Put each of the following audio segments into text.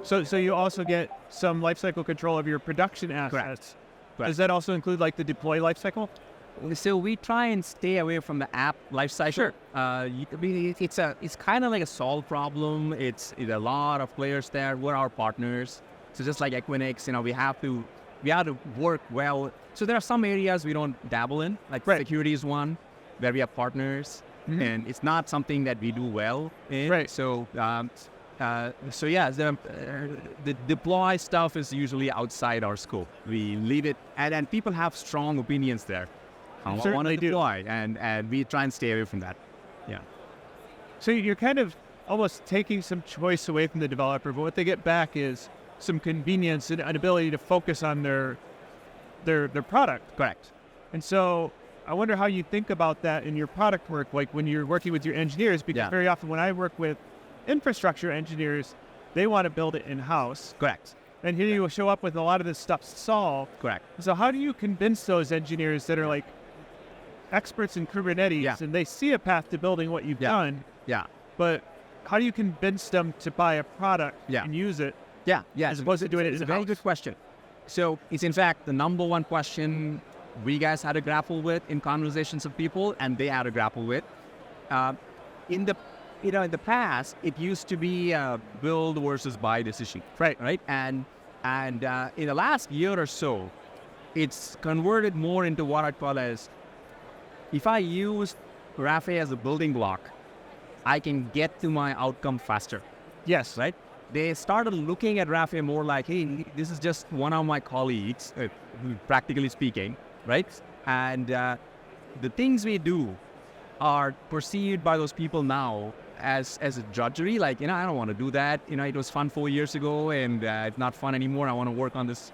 So you also get some lifecycle control of your production assets. Correct. Does that also include like the deploy lifecycle? So we try and stay away from the app lifecycle. Sure. It's kind of like a solved problem. It's a lot of players there. We're our partners. So just like Equinix, we have to work well. So there are some areas we don't dabble in, like security is one where we have partners, and it's not something that we do well in. Right. So the deploy stuff is usually outside our scope. We leave it, and people have strong opinions there. I want to deploy, and we try and stay away from that. Yeah. So you're kind of almost taking some choice away from the developer, but what they get back is some convenience and an ability to focus on their product. Correct. And so I wonder how you think about that in your product work, like when you're working with your engineers, because very often when I work with infrastructure engineers, they want to build it in-house. Correct. And here you show up with a lot of this stuff solved. Correct. So how do you convince those engineers that are like experts in Kubernetes and they see a path to building what you've done? Yeah. But how do you convince them to buy a product and use it? Yeah. As opposed to doing it It's a very good question. So it's in fact the number one question we guys had to grapple with in conversations of people, and they had to grapple with. In the past, it used to be a build versus buy decision. Right. And in the last year or so, it's converted more into what I call as, if I use Rafe as a building block, I can get to my outcome faster. Yes. Right? They started looking at Rafe more like, hey, this is just one of my colleagues, practically speaking, right? And the things we do are perceived by those people now as a drudgery. Like, I don't want to do that. It was fun 4 years ago, and it's not fun anymore. I want to work on this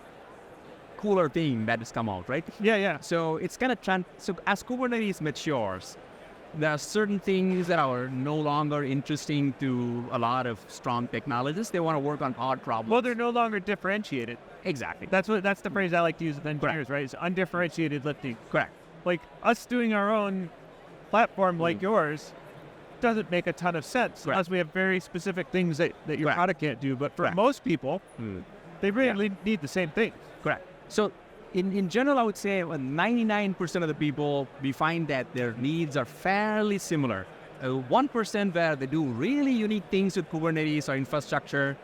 cooler thing that has come out, right? Yeah. So it's kind of so as Kubernetes matures, there are certain things that are no longer interesting to a lot of strong technologists. They want to work on hard problems. Well, they're no longer differentiated. Exactly. That's the phrase I like to use with engineers, right? It's undifferentiated lifting. Correct. Like us doing our own platform like yours doesn't make a ton of sense unless we have very specific things that your product can't do. But for most people, they really need the same thing. Correct. So in general, I would say 99% of the people, we find that their needs are fairly similar. 1% where they do really unique things with Kubernetes or infrastructure,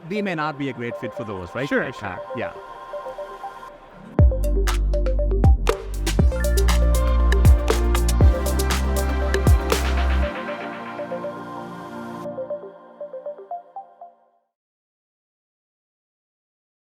they may not be a great fit for those, right? Sure. Yeah.